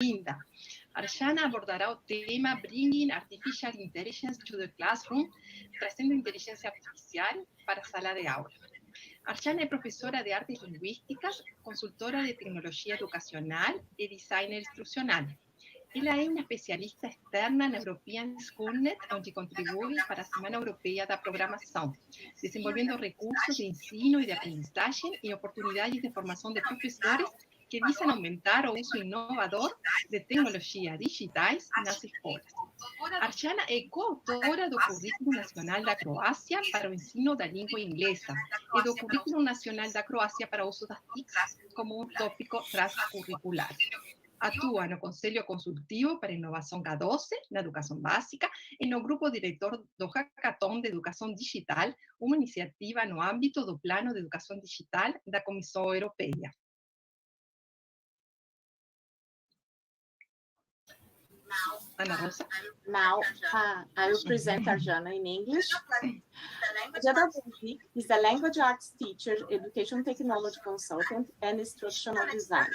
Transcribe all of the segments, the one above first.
Linda. Arjana abordará el tema Bringing Artificial Intelligence to the Classroom, trayendo inteligencia artificial para sala de aula. Arjana es profesora de artes lingüísticas, consultora de tecnología educacional y designer instruccional. Ela é uma especialista externa na European Schoolnet, onde contribui para a Semana Europeia da Programação, desenvolvendo recursos de ensino e de aprendizagem e oportunidades de formação de professores que visam aumentar o uso inovador de tecnologias digitais nas escolas. Arjana é coautora do Currículo Nacional da Croácia para o ensino da língua inglesa e do Currículo Nacional da Croácia para o uso das TICs como um tópico transcurricular. Atua no Conselho Consultivo para a Inovação K12, na Educação Básica, e no Grupo Diretor do Hackathon de Educação Digital, uma iniciativa no âmbito do Plano de Educação Digital da Comissão Europeia. Ana Rosa? Now, I will present Arjana in English. Arjana is a language arts teacher, education technology consultant, and instructional designer.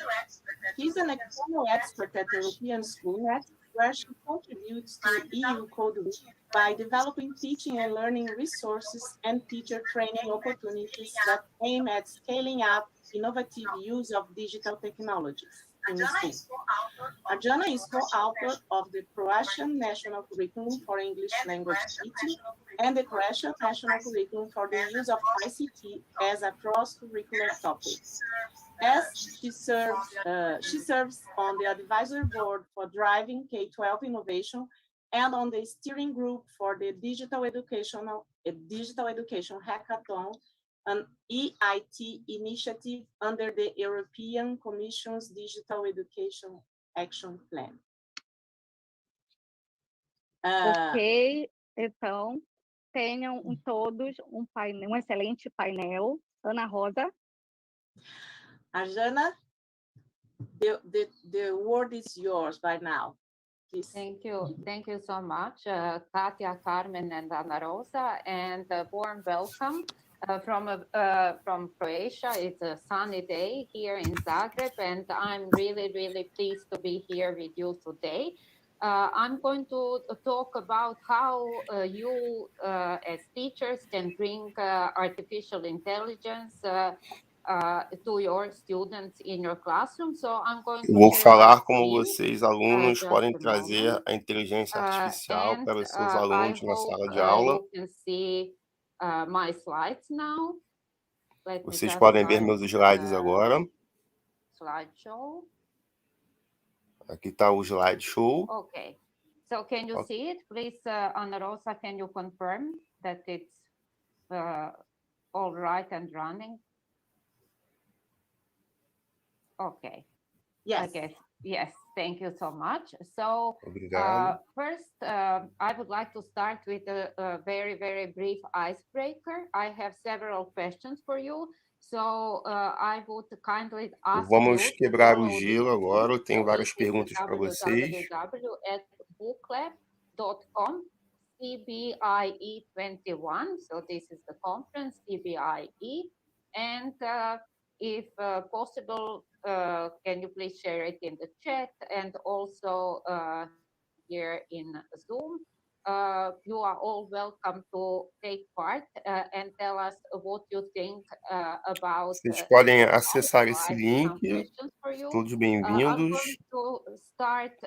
She's an external expert at the European Schoolnet, where she contributes to EU Code Week by developing teaching and learning resources and teacher training opportunities that aim at scaling up innovative use of digital technologies in school. Arjana is co-author of the Croatian National Curriculum for English Language Teaching and the Croatian National Curriculum for the use of ICT as a cross-curricular topic. As she serves on the advisory board for driving K-12 innovation and on the steering group for the Digital Education Hackathon, an EIT initiative under the European Commission's Digital Education Action Plan. Ok, então, tenham todos um excelente painel. Ana Rosa. Arjana, the word is yours by now. Please. Thank you so much, Katia, Carmen, and Ana Rosa, and a warm welcome from Croatia. It's a sunny day here in Zagreb, and I'm really, really pleased to be here with you today. I'm going to talk about how you as teachers can bring artificial intelligence to your students in your classroom. So I'm going to Vou falar como vocês, alunos, podem trazer a inteligência artificial para os seus alunos na sala de aula. You can see my slides now. Vocês podem ver meus slides agora. Slideshow. Aqui está o slideshow. Okay. So can you see it? Please, Ana Rosa, can you confirm that it's all right and running? Okay. Yes. Okay. Yes. Thank you so much. So first, I would like to start with a very, very brief icebreaker. I have several questions for you. So I would kindly ask Vamos quebrar o gelo agora. Eu tenho várias perguntas para vocês. www.booklab.com CBIE21. So this is the conference, CBIE. And if possible, can you please share it in the chat and also here in Zoom? You are all welcome to take part and tell us what you think about. Vocês podem acessar esse link. Todos bem-vindos. I'm going to start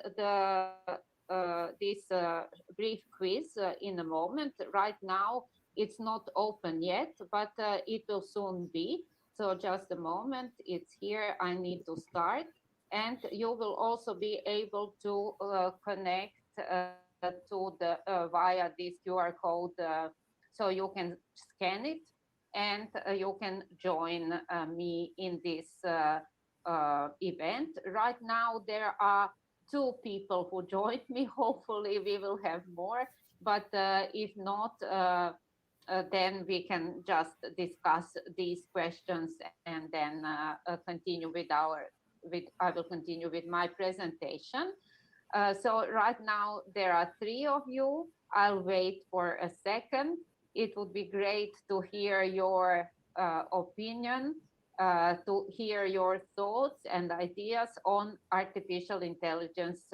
this brief quiz in a moment. Right now, it's not open yet, but it will soon be. So just a moment, it's here. I need to start. And you will also be able to connect to the via this QR code, so you can scan it and you can join me in this event. Right now, there are 2 people who joined me. Hopefully, we will have more. But if not, then we can just discuss these questions and then continue with I will continue with my presentation. So right now there are 3 of you. I'll wait for a second. It would be great to hear your opinion to hear your thoughts and ideas on artificial intelligence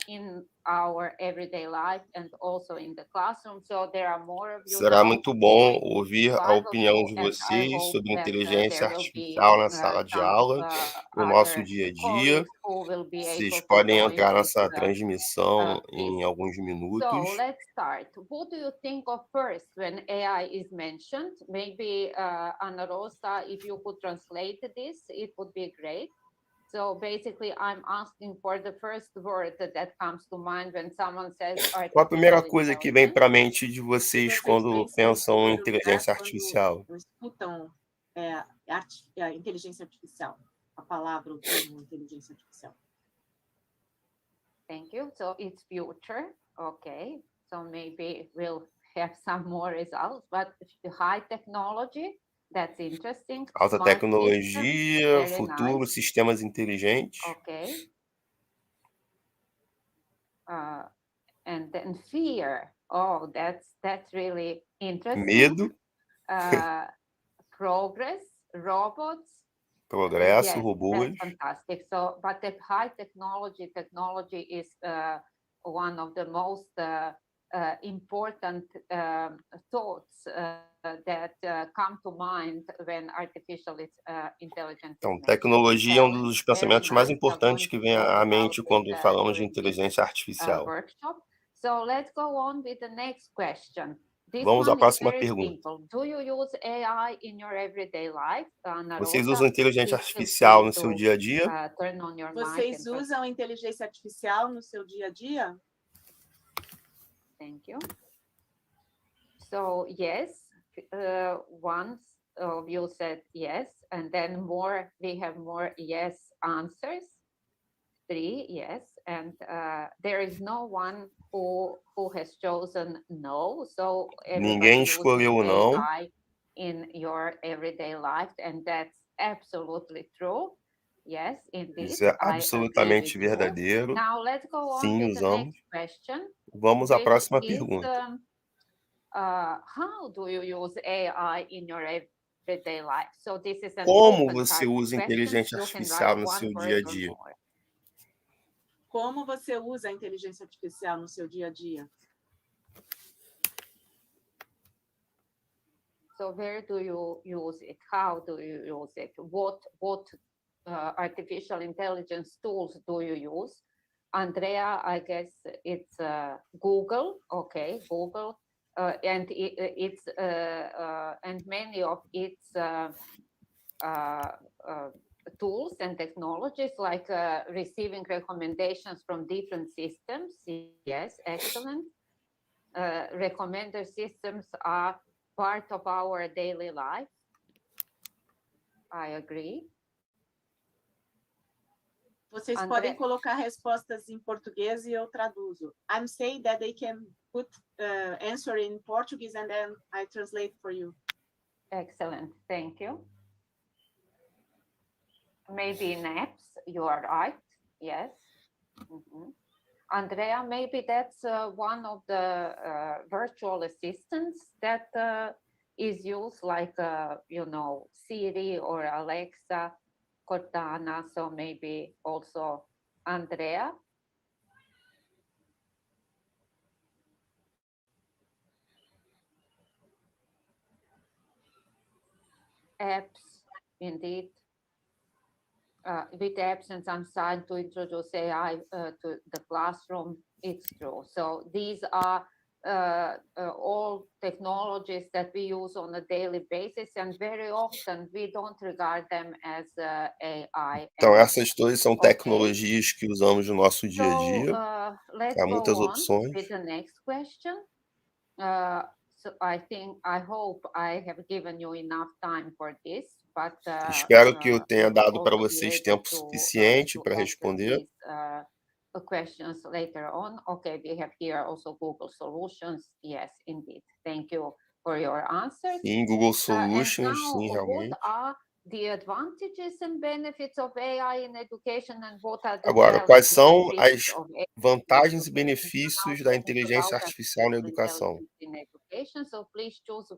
in our everyday life and also in the classroom. So there are more of you Será now, muito bom maybe ouvir a 5 of opinião you, de and I vocês hope sobre that inteligência there will be artificial na sala de some aula, no nosso other dia a dia. colleagues who will be Vocês able to podem join entrar this, nessa transmissão this. em alguns So minutos. let's start. What do you think of first when AI is mentioned? Maybe Ana Rosa, if you could translate this, it would be great. So basically, I'm asking for the first word that comes to mind when someone says artificial Qual a primeira coisa que vem intelligence? para a mente de vocês quando pensam em inteligência artificial? Quando escutam a inteligência artificial, a palavra, o termo inteligência artificial. Thank you. So it's future. Okay. So maybe we'll have some more results, but high technology, that's interesting. Alta Smart tecnologia, systems, very futuro, nice. sistemas inteligentes. Okay. And then fear. Oh, that's really interesting. Medo, Progress, robots. progresso, Yes, robôs. that's fantastic. So, but the high technology is one of the most important thoughts that come to mind when artificial intelligence Então, is mentioned. tecnologia é um dos pensamentos mais Very nice. importantes que vem à mente quando falamos de during this, inteligência artificial. workshop. So let's go on with the next question. This Vamos à one is próxima very pergunta. simple. Do you use AI in your everyday life? Ana Vocês Rosa, usam inteligência please feel artificial free no seu to, dia a dia? turn on your mic Vocês and usam inteligência artificial no seu dia a dia? thank you. So yes, once of you said yes, and then we have more yes answers. 3 yes, and there is no one who has chosen no. So Ninguém escolheu não. AI in your everyday life, and that's absolutely true. Yes, indeed. Isso é absolutamente verdadeiro. Now let's go on Sim, with the usamos. next question. Vamos à which próxima is, pergunta. how do you use AI in your everyday life? So this is an Como open você type usa question. inteligência You can artificial write no one seu word dia a or dia? more. Como você usa a inteligência artificial no seu dia a dia? So where do you use it? How do you use it? What artificial intelligence tools do you use? Andrea, I guess it's Google. Okay, Google, and it's and many of its tools and technologies, like receiving recommendations from different systems. Yes, excellent. Recommender systems are part of our daily life. I agree. Vocês podem colocar respostas em português e eu traduzo. I'm saying that they can put answer in Portuguese and then I translate for you. Excellent, thank you. Maybe in apps, you are right. Yes. Mm-hmm. Andrea, maybe that's one of the virtual assistants that is used, like Siri or Alexa, Cortana. So maybe also Andrea. Apps, indeed. With apps and some sign to introduce AI to the classroom, it's true. So these are all technologies that we use on a daily basis, and very often we don't regard them as AI. Então, essas todas são tecnologias que usamos no nosso dia a dia. Let's Há muitas go on opções. with the next question. So I hope I have given you enough time for this, but espero que eu tenha dado para vocês tempo suficiente para responder. Questions later on. Okay, we have here also Google Solutions. Yes, indeed. Thank you for your answers. Sim, Google Solutions, sim, realmente. What are the advantages and benefits of AI in education, and what are the Agora, quais são as vantagens e benefícios da inteligência artificial na educação? education. So please choose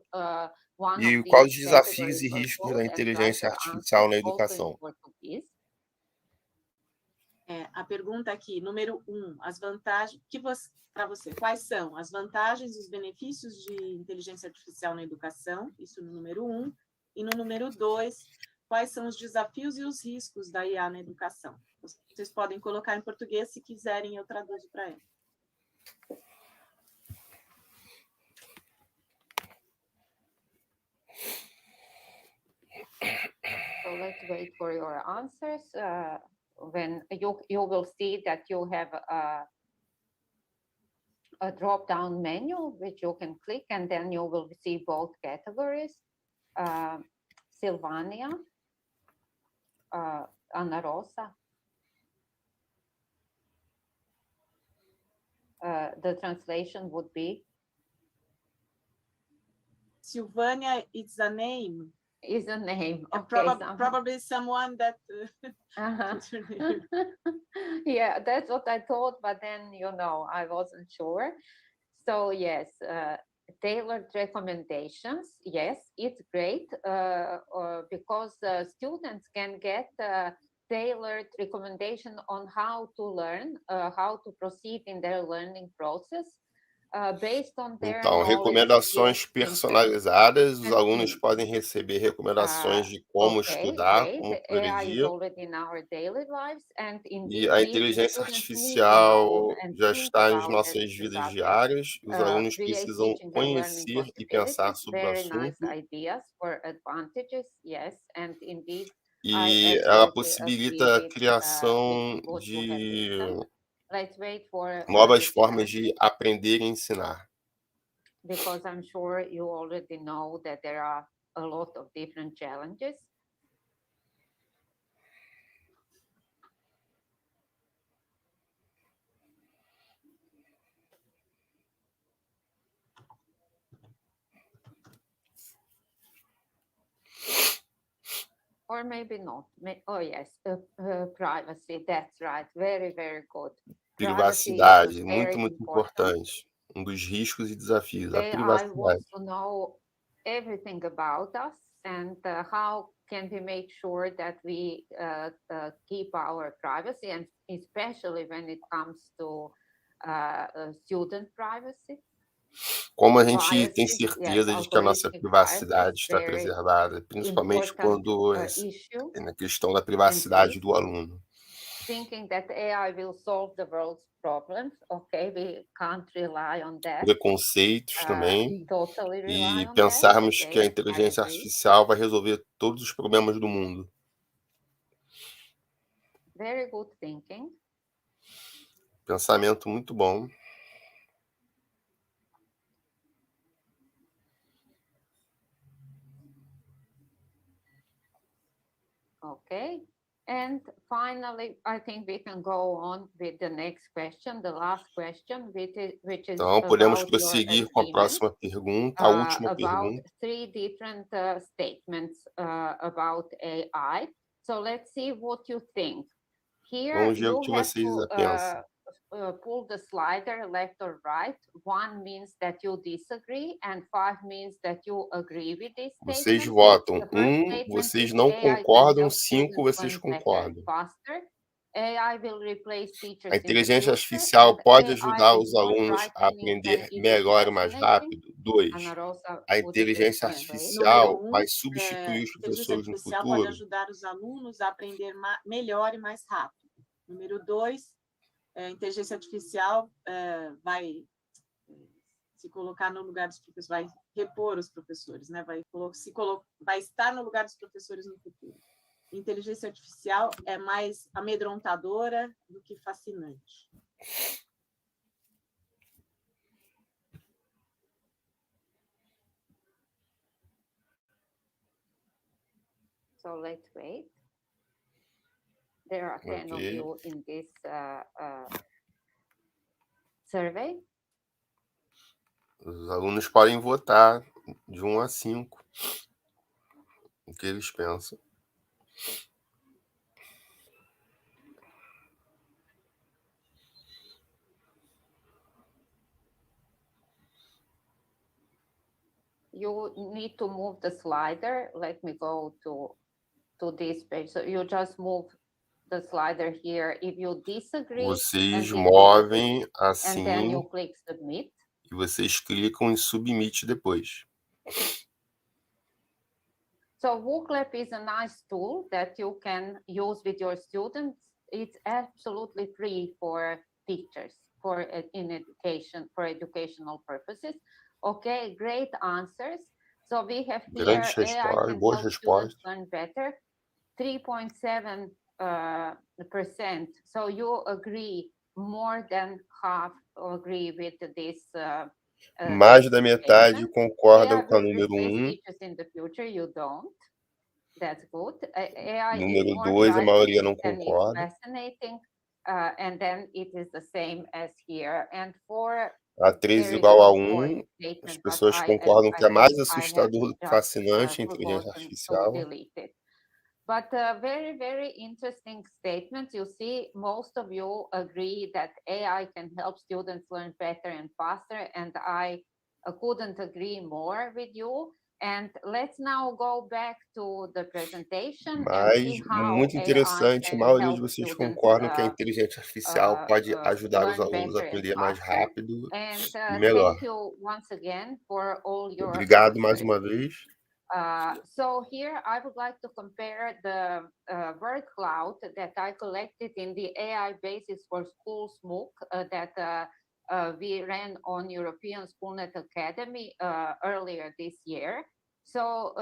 one E of quais os these desafios categories e or riscos both da and write inteligência your artificial na answers also in educação? Portuguese. A pergunta aqui, número 1, as vantagens, para você, quais são as vantagens e os benefícios de inteligência artificial na educação? Isso no número 1. E no número 2, quais são os desafios e os riscos da IA na educação? Vocês podem colocar em português, se quiserem, eu traduzo para ela. So let's wait for your answers. When you will see that you have a drop-down menu which you can click, and then you will see both categories. Silvania, Ana Rosa. The translation would be? Silvania, it's a name. Is a name. Okay, probably someone that... Yeah, that's what I thought, but then, I wasn't sure. So yes, tailored recommendations. Yes, it's great because students can get tailored recommendation on how to learn, how to proceed in their learning process. Então, recomendações personalizadas, os alunos podem receber recomendações de como estudar, como progredir, e a inteligência artificial já está nas nossas vidas diárias, os alunos precisam conhecer e pensar sobre o assunto, e ela possibilita a criação de novas formas de aprender e ensinar. Because I'm sure you already know that there are a lot of different challenges. Or maybe not. Oh, yes, privacy, that's right. Very, very good. Privacidade, muito, muito importante. Um dos riscos e desafios, a privacidade. I want to know everything about us and how can we make sure that we keep our privacy, and especially when it comes to student privacy. Como a gente tem certeza de que a nossa privacidade está preservada, principalmente quando é na questão da privacidade do aluno. Thinking that AI will solve the world's problems, okay, we can't rely on that. Preconceitos também, e pensarmos que a inteligência artificial vai resolver todos os problemas do mundo. Very good thinking. Pensamento muito bom. Okay. And finally, I think we can go on with the next question, the last question, which is então, podemos prosseguir com a próxima pergunta, a última pergunta. About 3 different statements about AI. So let's see what you think. Here, vamos ver o que vocês pensam. Pull the slider left or right. 1 means that you disagree, and 5 means that you agree with this statement. Vocês votam. 1, vocês não concordam. 5, vocês concordam. A inteligência artificial pode ajudar os alunos a aprender melhor e mais rápido. 2, a inteligência artificial vai substituir os professores no futuro. Pode ajudar os alunos a aprender melhor e mais rápido. Número 2, a inteligência artificial vai se colocar no lugar dos professores, vai repor os professores, né? Vai estar no lugar dos professores no futuro. Inteligência artificial é mais amedrontadora do que fascinante. So let's wait. There are 10 of you in this survey. Os alunos podem votar de 1 a 5 o que eles pensam. you need to move the slider. Let me go to this page. So you just move the slider here. If you disagree, Vocês and movem and then assim you click submit. E vocês clicam em submit depois. So Wooklab is a nice tool that you can use with your students. It's absolutely free for teachers, for educational purposes. Okay, great answers. So we have here Grandes AI respostas, can boas help respostas. students learn better. 3.7%. So you agree, more than half agree with this. Mais da metade concordam com a número 1. In the future, you don't. That's good. AI Número 2, a maioria não concorda. Fascinating. And then it is the same as here. And for A 3 igual a 1. As pessoas concordam que é mais assustador do que fascinante a inteligência artificial. But very, very interesting statement. You see, most of you agree that AI can help students learn better and faster, and I couldn't agree more with you. And let's now go back to the presentation. Mas, muito interessante, a maioria de vocês concordam que a inteligência artificial pode ajudar os alunos a aprender mais rápido e melhor. Thank you once again for all your Obrigado mais uma vez. So here I would like to compare the word cloud that I collected in the AI Basis for Schools MOOC that we ran on European Schoolnet Academy earlier this year. So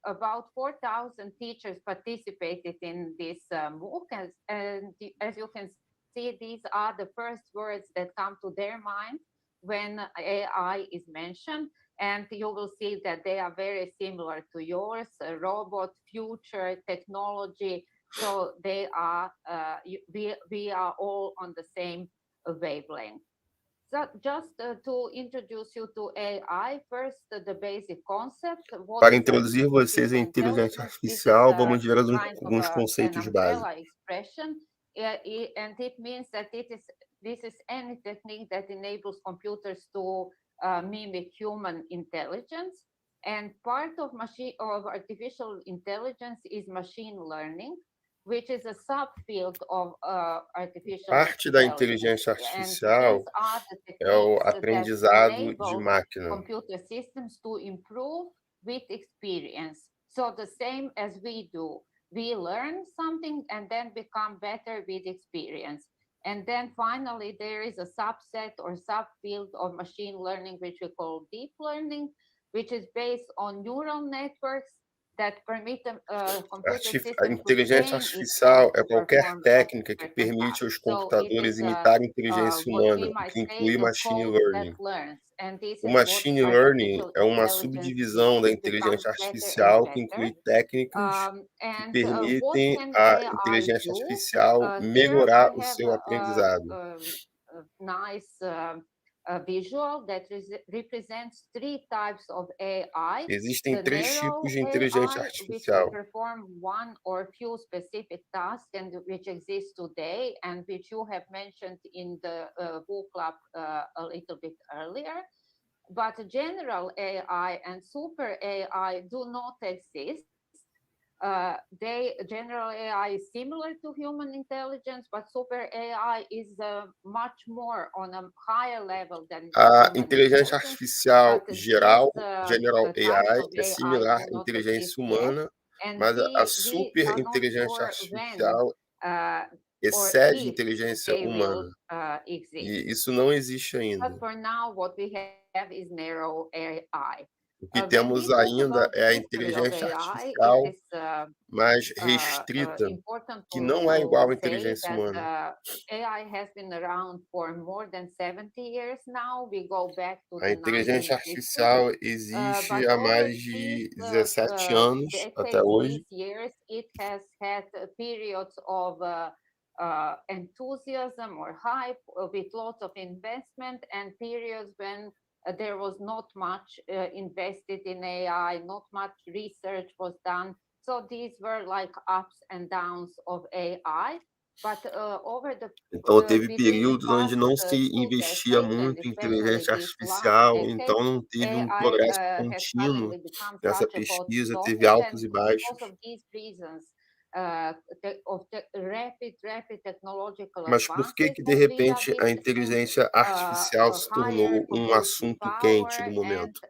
about 4,000 teachers participated in this MOOC, and as you can see, these are the first words that come to their mind when AI is mentioned. And you will see that they are very similar to yours, robot, future, technology. So they are, we are all on the same wavelength. So just to introduce you to AI, first the basic concept. Para introduzir vocês à inteligência artificial, vamos ver alguns conceitos básicos. And it means that this is any technique that enables computers to mimic human intelligence, and part of artificial intelligence is machine learning, which is a subfield of artificial Parte da inteligência artificial é o aprendizado de máquina. Computer systems to improve with experience. So the same as we do, we learn something and then become better with experience. And then finally, there is a subset or subfield of machine learning, which we call deep learning, which is based on neural networks that permit a inteligência artificial é qualquer técnica que permite aos computadores imitar a inteligência humana, que inclui machine learning. O machine learning é uma subdivisão da inteligência artificial que inclui técnicas que permitem à inteligência artificial melhorar o seu aprendizado. Visual that represents 3 types of AI. Existem 3 tipos de inteligência artificial. Which perform one or few specific tasks and which exist today and which you have mentioned in the book club a little bit earlier. But general AI and super AI do not exist. General AI is similar to human intelligence, but super AI is much more on a higher level than a inteligência artificial geral, general AI, é similar à inteligência humana, mas a super inteligência artificial excede a inteligência humana. E isso não existe ainda. But for now, what we have is narrow AI. O que temos ainda é a inteligência artificial mais restrita, que não é igual à inteligência humana. A inteligência artificial existe há mais de 17 anos até hoje. Enthusiasm or hype with lots of investment and periods when there was not much invested in AI, not much research was done. So these were like ups and downs of AI. Então, teve períodos onde não se investia muito em inteligência artificial, então não teve um progresso contínuo nessa pesquisa, teve altos e baixos. Mas por que de repente, a inteligência artificial se tornou um assunto quente do momento?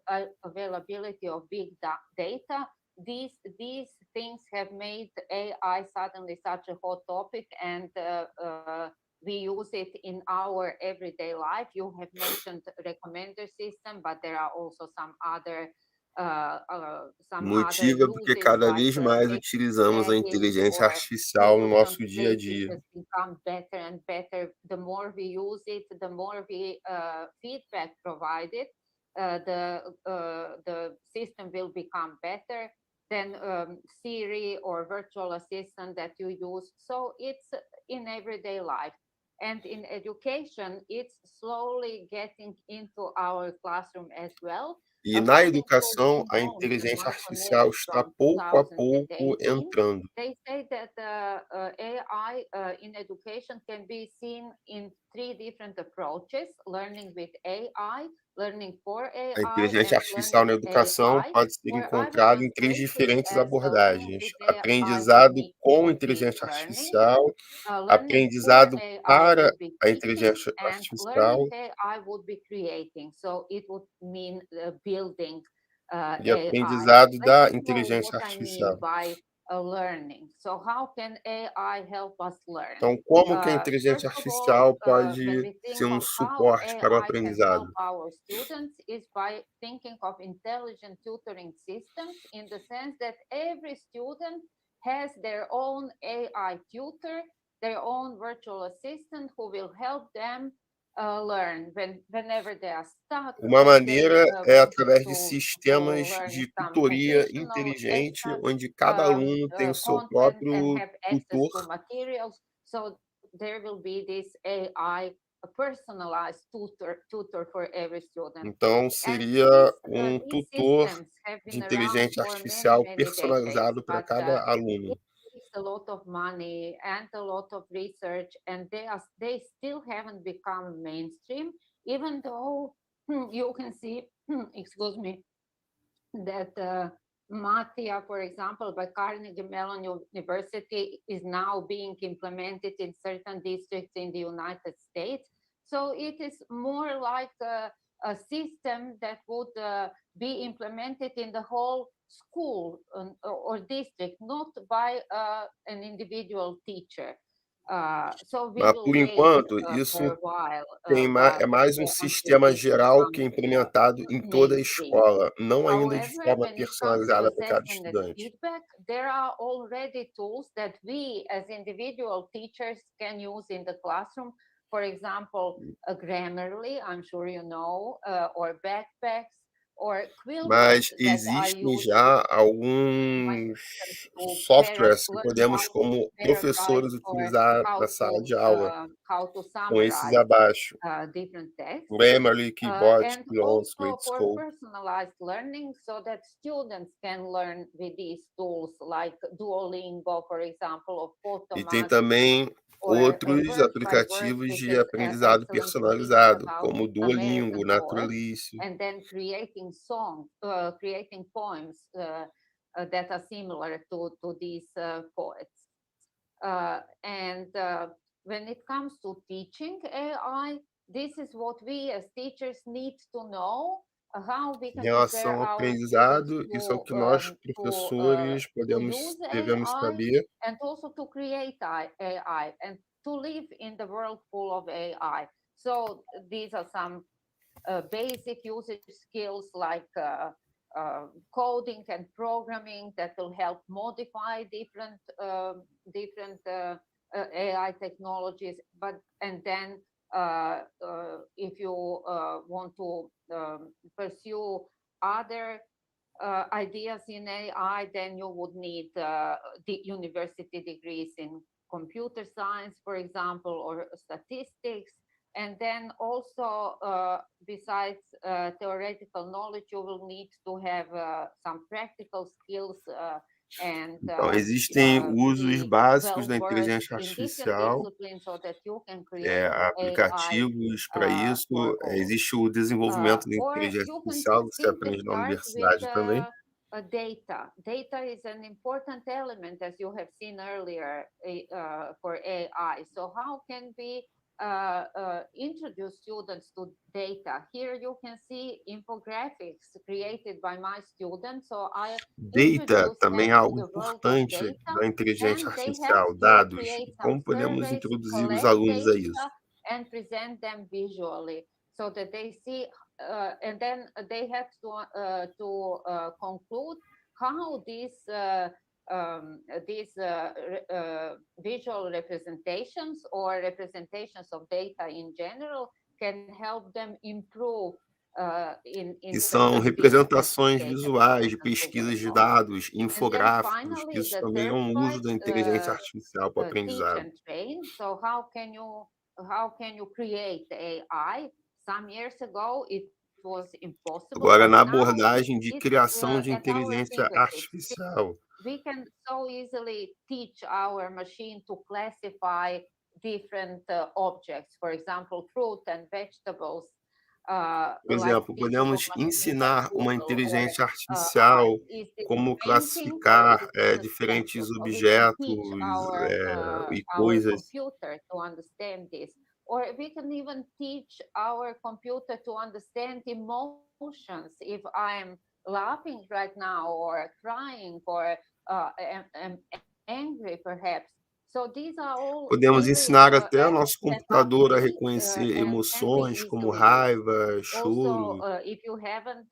These things have made AI suddenly such a hot topic, and we use it in our everyday life. You have mentioned recommender system, but there are also some other Motivo é porque cada vez mais utilizamos a inteligência artificial no nosso dia a dia. Become better and better. The more we use it, the more we feedback provided. The system will become better than Siri or virtual assistant that you use. So it's in everyday life. And in education, it's slowly getting into our classroom as well. E na educação, a inteligência artificial está pouco a pouco entrando. They say that AI in education can be seen in 3 different approaches: learning with AI, learning for AI, A inteligência artificial na educação pode ser encontrada em 3 diferentes abordagens: aprendizado com inteligência artificial, aprendizado para a inteligência artificial e aprendizado da inteligência artificial. Então, como que a inteligência artificial pode ser um suporte para o aprendizado? Our students is by thinking of intelligent tutoring systems, in the sense that every student has their own AI tutor, their own virtual assistant who will help them learn whenever they are stuck. Uma maneira é através de sistemas de tutoria inteligente, onde cada aluno tem o seu próprio tutor. So there will be this AI personalized tutor for every student. Então, seria um tutor de inteligência artificial personalizado para cada aluno. A lot of money and a lot of research, and they still haven't become mainstream, even though you can see, excuse me, that Mattia, for example, by Carnegie Mellon University, is now being implemented in certain districts in the United States. So it is more like a system that would be implemented in the whole school or district, not by an individual teacher. Mas, por enquanto, isso é mais um sistema geral que é implementado em toda a escola, não ainda de forma personalizada para cada estudante. There are already tools that we, as individual teachers, can use in the classroom. For example, Grammarly, I'm sure you know, or backpacks. Mas existem já alguns softwares que podemos, como professores, utilizar na sala de aula, com esses abaixo. Grammarly, Keyboard, Close, Readscope. Personalized learning, so that students can learn with these tools, like Duolingo, for example, or E tem também outros aplicativos de aprendizado personalizado, como o Duolingo, Naturalício. And then creating songs, creating poems that are similar to these poets. And when it comes to teaching AI, this is what we as teachers need to know. Em relação ao aprendizado, isso é o que nós, professores, devemos saber. And also to create AI and to live in the world full of AI. So these are some basic usage skills like coding and programming that will help modify different AI technologies. And then if you want to pursue other ideas in AI, then you would need the university degrees in computer science, for example, or statistics. And then also, besides theoretical knowledge, you will need to have some practical skills Então, existem usos básicos da well-versed inteligência in different artificial, disciplines so that you can create AI aplicativos para isso. for all. Existe o desenvolvimento da Or inteligência you can artificial, que você simply aprende na start with universidade também. data. Data is an important element, as you have seen earlier, for AI. So how can we introduce students to data? Here you can see infographics created by my students. So I Data introduce também é them to algo the world of importante data, da inteligência and they have artificial, to dados. create some Como podemos surveys, introduzir os collect alunos a data, isso? and present them visually so that they see, and then they have to conclude how these visual representations or representations of data in general can help them improve Que são representações visuais de pesquisas de dados, And then infográficos, que finally, isso the também é third um uso da part, inteligência artificial para o teach aprendizado. and train. So how can you create AI? Some years ago, it was impossible. Agora, but na now abordagem de it's criação de at our inteligência fingertips. artificial, We can so easily teach our machine to classify different objects, for example, fruit and vegetables. por exemplo, podemos ensinar uma inteligência artificial como painting, classificar so it's diferentes so we can objetos teach e our coisas. computer to understand this. Or we can even teach our computer to understand emotions. If I'm laughing right now, or crying, or am angry, perhaps. So these are all Podemos really, ensinar até o nosso aspects that computador a are unique, reconhecer and can be emoções como easily raiva, used. Also, choro. if you haven't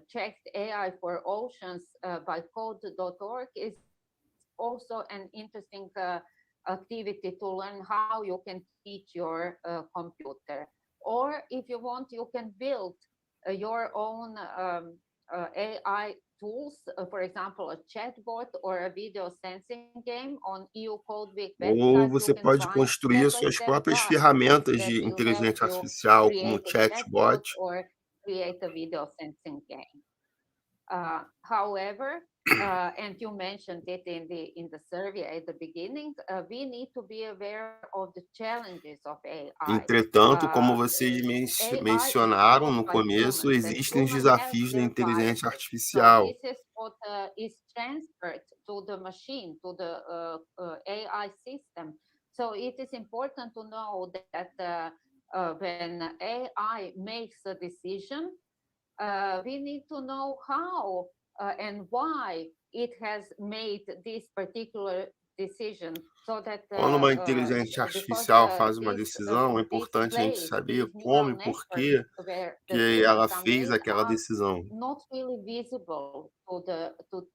checked AI for Oceans by code.org, is also an interesting activity to learn how you can teach your computer. Or if you want, you can build your own AI tools, for example, a chatbot or a video sensing game on EU Code Week website. Ou você pode construir suas próprias ferramentas de inteligência artificial, como chatbot. Or create a video sensing game. However, and you mentioned it in the survey at the beginning, we need to be aware of the challenges of AI. Entretanto, como vocês mencionaram no começo, existem os desafios da inteligência artificial. So this is what is transferred to the machine, to the AI system. So it is important to know that when AI makes a decision, we need to know how and why it has made this particular decision. So that, quando uma inteligência artificial faz uma decisão, é importante a gente saber como e por que ela fez aquela decisão. Not really visible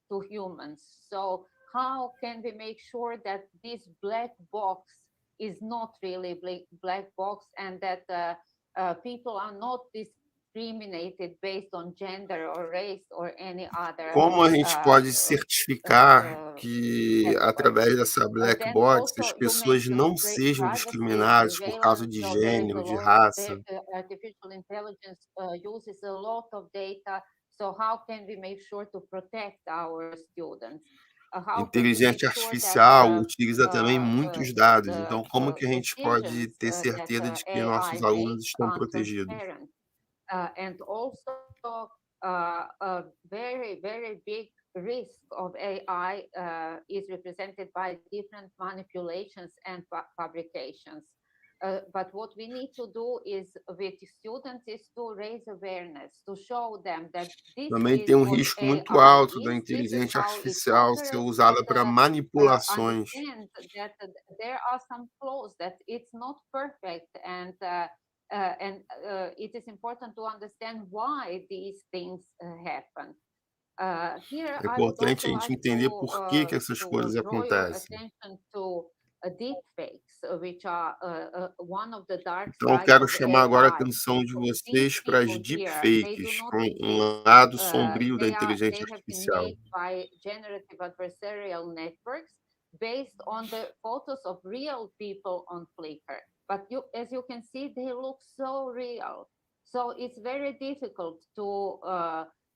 to humans. So how can we make sure that this black box is not really black box, and that people are not discriminated based on gender or race or any other? Como a gente pode certificar que, através dessa black box, as pessoas não sejam discriminadas por causa de gênero, de raça? Artificial intelligence uses a lot of data, so how can we make sure to protect our students? Inteligência artificial utiliza também muitos dados, então como que a gente pode ter certeza de que nossos alunos estão protegidos? And also a very, very big risk of AI is represented by different manipulations and fabrications. But what we need to do is with students is to raise awareness, to show them that this também tem um risco muito alto da inteligência artificial ser usada para manipulações. That there are some flaws, that it's not perfect, and it is important to understand why these things happen. É importante a gente entender por que essas coisas acontecem. Deepfakes, which are one of the dark Então, eu sides quero of chamar agora a AI. atenção de These vocês para as people here, they do deepfakes, not um lado sombrio da They inteligência have been artificial. made by generative adversarial networks based on the photos of real people on Flickr. But as you can see, they look so real. So it's very difficult to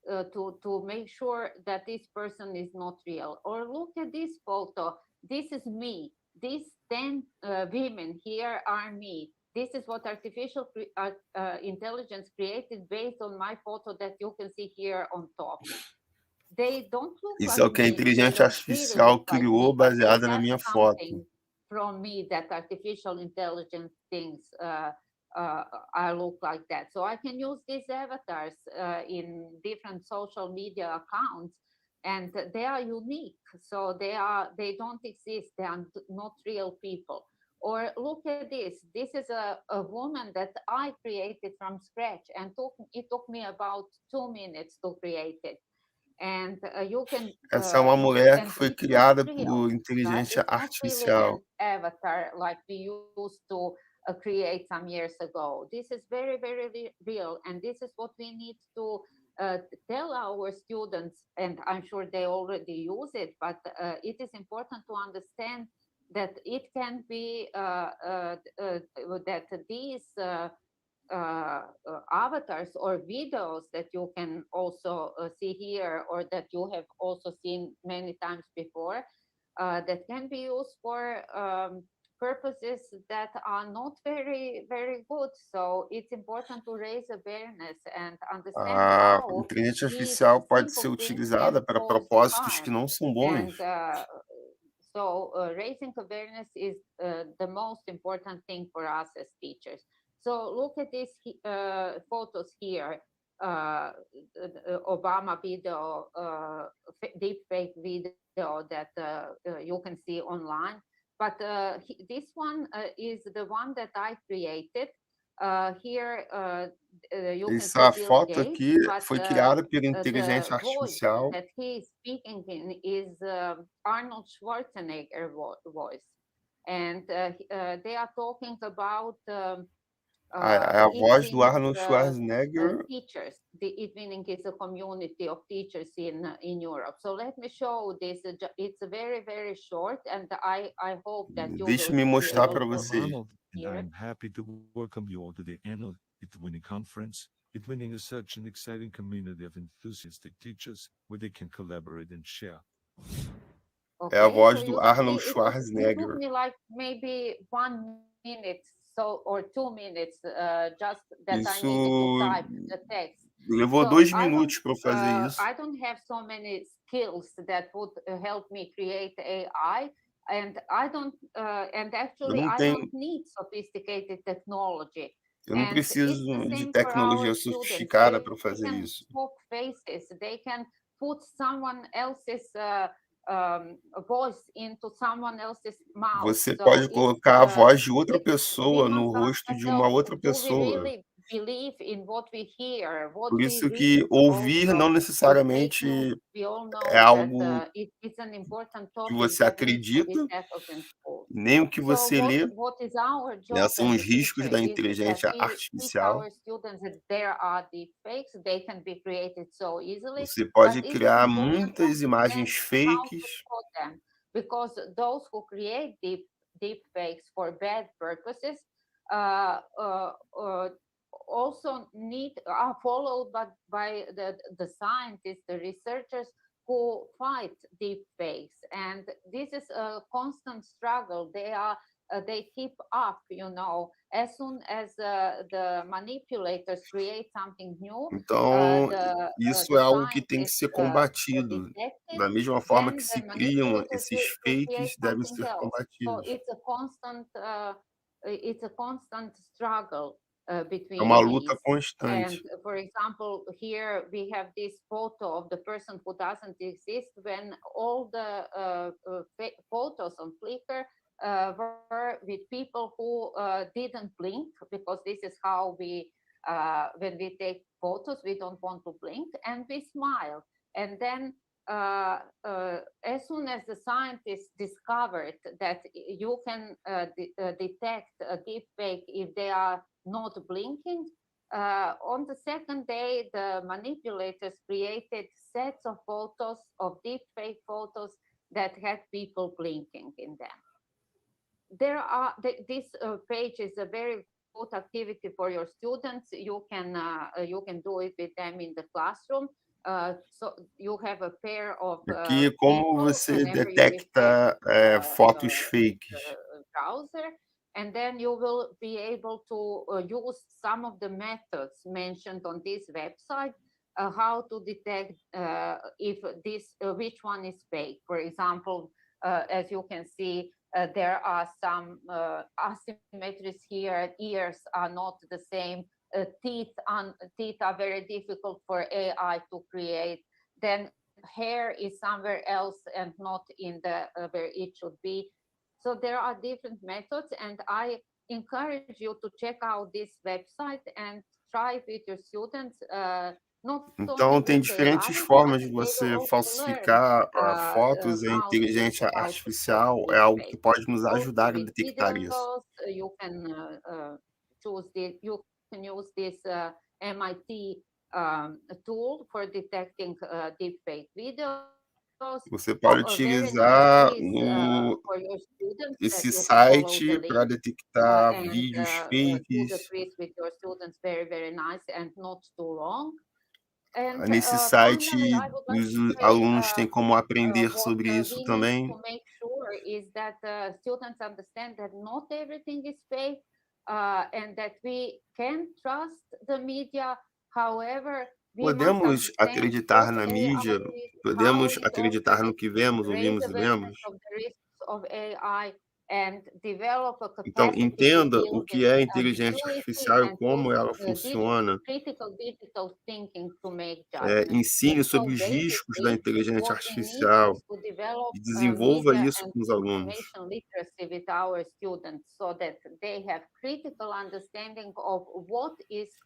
to make sure that this person is not real. Or look at this photo. This is me. These 10 women here are me. This is what artificial intelligence created based on my photo that you can see here on top. They don't look Isso like é o que a me. inteligência artificial criou baseada na minha foto. From me that artificial intelligence thinks I look like that. So I can use these avatars in different social media accounts, and they are unique. So they don't exist. They are not real people. Or look at this. This is a woman that I created from scratch, and it took me about 2 minutes to create it. And you can. Essa é uma mulher que foi criada por inteligência artificial. Really an avatar like we used to create some years ago. This is very, very real, and this is what we need to tell our students. And I'm sure they already use it, but it is important to understand that it can be that these avatars or videos that you can also see here, or that you have also seen many times before, that can be used for purposes that are not very, very good. So it's important to raise awareness and understand A how inteligência artificial pode ser utilizada para propósitos que não são bons. So raising awareness is the most important thing for us as teachers. So look at these photos here, Obama video, deepfake video that you can see online. But this one is the one that I created. Here you can see Essa Bill foto Gates, aqui but foi criada pela inteligência the voice artificial. that he is speaking in is Arnold Schwarzenegger voice. And they are talking about A voz do Arnold Schwarzenegger. Teachers. The evening is a community of teachers in Europe. So let me show this. It's very, very short, and I hope that you Deixe-me mostrar para você. I'm happy to welcome you all to the annual It-Winning Conference. It-Winning is such an exciting community of enthusiastic teachers where they can collaborate and share. É a voz do Arnold Schwarzenegger. It took me like maybe 1 minute or 2 minutes just that Isso I needed to type the text. Levou 2 minutos para fazer isso. I don't have so many skills that would help me create AI, and I don't need sophisticated technology. Eu não preciso de tecnologia sofisticada para fazer isso. Faces. They can put someone else's voice into someone else's mouth. Você pode colocar a voz de outra pessoa no rosto de uma outra pessoa. Por isso que ouvir não necessariamente é algo que você acredita, nem o que você lê. São os riscos da inteligência artificial. Você pode criar muitas imagens fakes. Because those who create deep fakes for bad purposes also are followed by the scientists, the researchers who fight deep fakes, and this is a constant struggle. They keep up, as soon as the manipulators create something new. Então, isso é algo que tem que ser combatido. Da mesma forma que se criam esses fakes, devem ser combatidos. So it's a constant struggle between. É uma luta constante. And for example, here we have this photo of the person who doesn't exist, when all the photos on Flickr were with people who didn't blink, because this is how we, when we take photos, we don't want to blink, and we smile. And then as soon as the scientists discovered that you can detect a deep fake if they are not blinking, on the second day, the manipulators created sets of photos, of deep fake photos that had people blinking in them. This page is a very good activity for your students. You can do it with them in the classroom. So you have a pair of Aqui, como people você whenever you detecta refresh fotos fakes? the browser, and then you will be able to use some of the methods mentioned on this website, how to detect if this which one is fake. For example, as you can see, there are some asymmetries here. Ears are not the same. Teeth are very difficult for AI to create. Then hair is somewhere else and not in the where it should be. So there are different methods, and I encourage you to check out this website and try with your students. Então, tem diferentes formas de você falsificar fotos. A inteligência artificial é algo que pode nos ajudar a detectar isso. You can use this MIT tool for detecting deepfake videos. Você pode utilizar esse site para detectar vídeos fakes. Nesse site, os alunos têm como aprender sobre isso também. Podemos acreditar na mídia, podemos acreditar no que vemos, ouvimos e lemos. Então, entenda o que é inteligência artificial e como ela funciona. Ensine sobre os riscos da inteligência artificial e desenvolva isso com os alunos.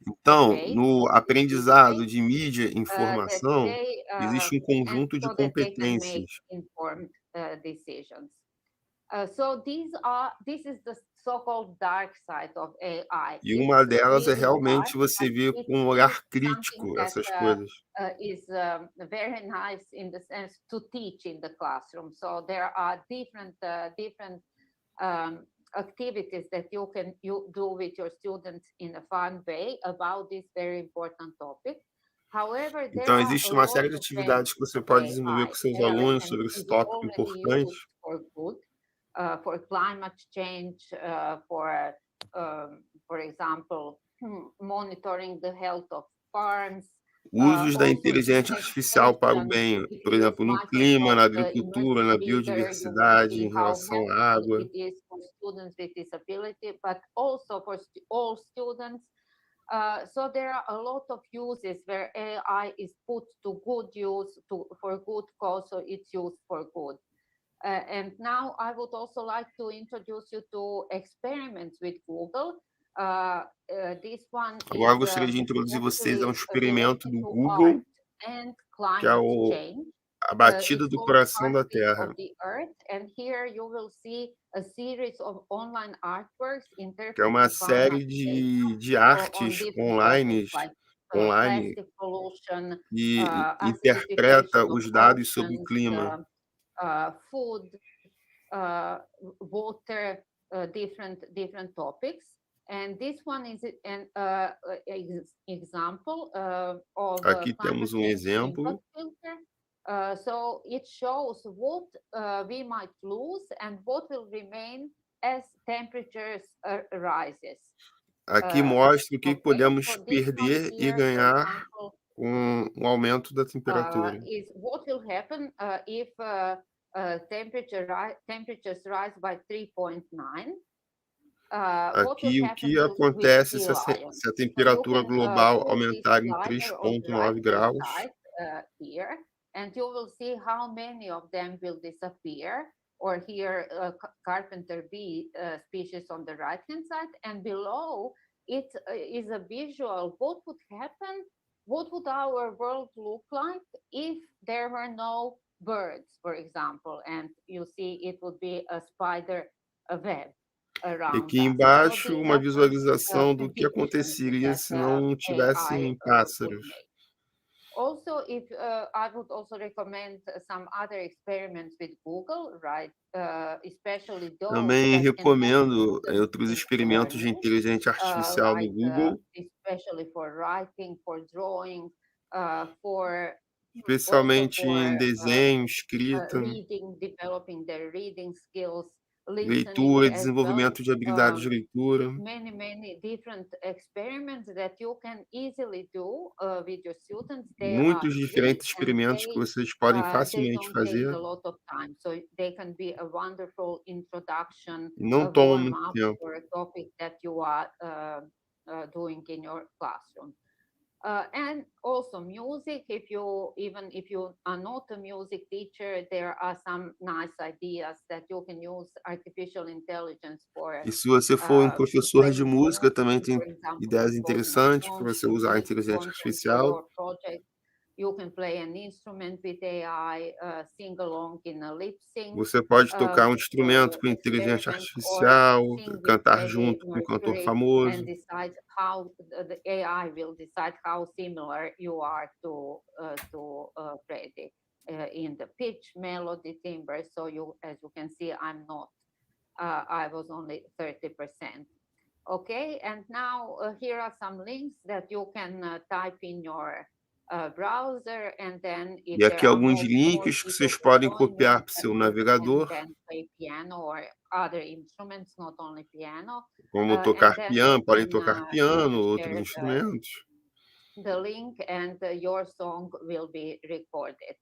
Então, no aprendizado de mídia e informação, existe um conjunto de competências. E uma delas é realmente você ver com um olhar crítico essas coisas. Is very nice in the sense to teach in the classroom. So there are different activities that you can do with your students in a fun way about this very important topic. However, então, existe uma série de atividades que você pode desenvolver com seus alunos sobre esse tópico importante. For climate change, for example, monitoring the health of farms. Usos da inteligência artificial para o bem, por exemplo, no clima, na agricultura, na biodiversidade, em relação à água. So there are a lot of uses where AI is put to good use for good cause, so it's used for good. And now I would also like to introduce you to experiments with Google. Agora eu gostaria de introduzir vocês a um experimento do Google, que é a batida do coração da Terra. Que é uma série de artes online que interpreta os dados sobre o clima. Food, water, different topics. And this one is an example of aqui temos um exemplo. So it shows what we might lose and what will remain as temperatures rises. Aqui mostra o que podemos perder e ganhar com o aumento da temperatura. Is what will happen if temperatures rise by 3.9. Aqui, o que acontece se a temperatura global aumentar em 3,9 graus? And you will see how many of them will disappear. Or here, carpenter bee species on the right-hand side, and below it is a visual. What would happen? What would our world look like if there were no birds, for example? And you see, it would be a spider web. Aqui embaixo, uma visualização do que aconteceria se não tivessem pássaros. Also, I would also recommend some other experiments with Google, right? Especially those. Também recomendo outros experimentos de inteligência artificial no Google. Especially for writing, for drawing, for especialmente em desenho, escrita, reading, developing their reading skills, leitura e listening as well. desenvolvimento de habilidades de leitura. Many different experiments that you can easily do with your students. They Muitos are diferentes free and experimentos que vocês podem they facilmente don't take fazer a lot of time, so they can be a wonderful introduction, e não a tomam warm muito up tempo. for a topic that you are doing in your classroom. And also music, even if you are not a music teacher, there are some nice ideas that you can use artificial intelligence for. E se você for um professor de playing música, songs, também tem for example, ideias composing a interessantes song, para você usar a music inteligência content for artificial. your project. You can play an instrument with AI, sing along in a lip sync. Você pode tocar um instrumento com inteligência artificial, cantar junto com um cantor famoso. And decide how the AI will decide how similar you are to Freddie in the pitch, melody, timbre. So as you can see, I'm not. I was only 30%. Okay, and now here are some links that you can type in your browser, and then if E aqui there are alguns more links que people vocês to podem join, copiar para o seu you navegador, can then play piano or other instruments, not only piano. como And tocar then piano, you podem can, tocar you piano, can outros share instrumentos. the link, and your song will be recorded.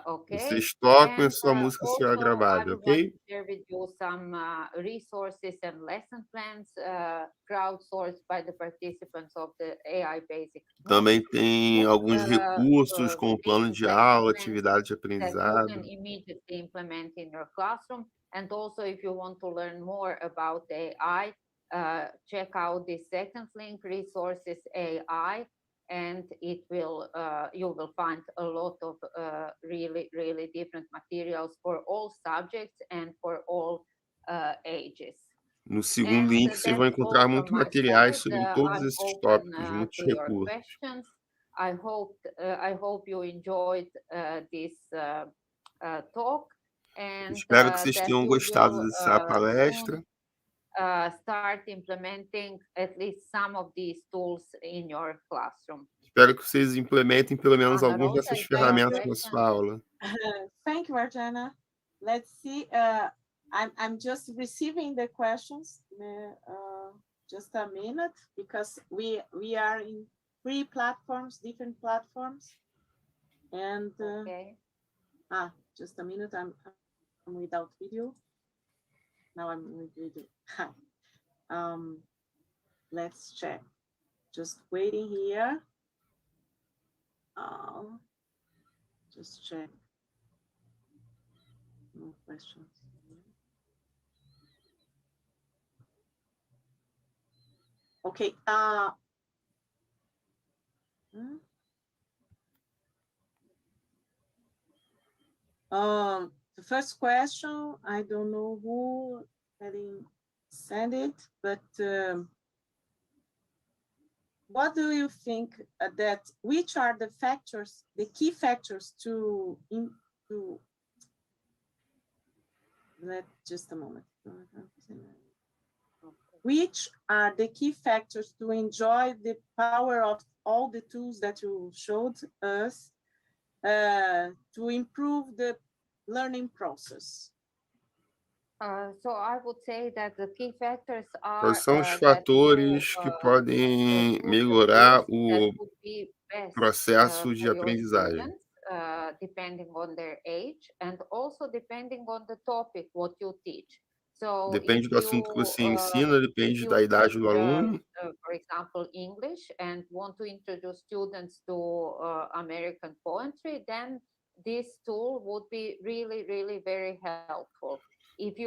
Okay. Vocês tocam e And sua música será also, I gravada, would like ok? to share with you some resources and lesson plans crowdsourced by the participants of the AI Basic. Também tem alguns recursos com plano de aula, atividade de That you aprendizado. can immediately implement in your classroom. And also, if you want to learn more about AI, check out the second link, Resources AI, and it will you will find a lot of really different materials for all subjects and for all ages. No segundo link, vocês vão encontrar muitos materiais sobre todos esses tópicos, muitos recursos. I hope you enjoyed this talk. And, espero que vocês tenham gostado dessa palestra. Start implementing at least some of these tools in your classroom. Espero que vocês implementem pelo menos algumas dessas ferramentas na sua aula. Thank you, Arjana. Let's see. I'm just receiving the questions. Just a minute, because we are in 3 platforms, different platforms, and okay. Just a minute. I'm without video. Now I'm with video. Let's check. Just waiting here. Just check. No questions. Okay. The first question, I don't know who sent it, but what do you think which are the factors, the key factors just a moment. Which are the key factors to enjoy the power of all the tools that you showed us to improve the learning process? So I would say that the key factors are Quais são os fatores que podem melhorar o processo de aprendizagem? Depending on their age and also depending on the topic what you teach. So depende do assunto que você ensina, depende da idade do aluno. For example, English, and want to introduce students to American poetry, then this tool would be really very helpful.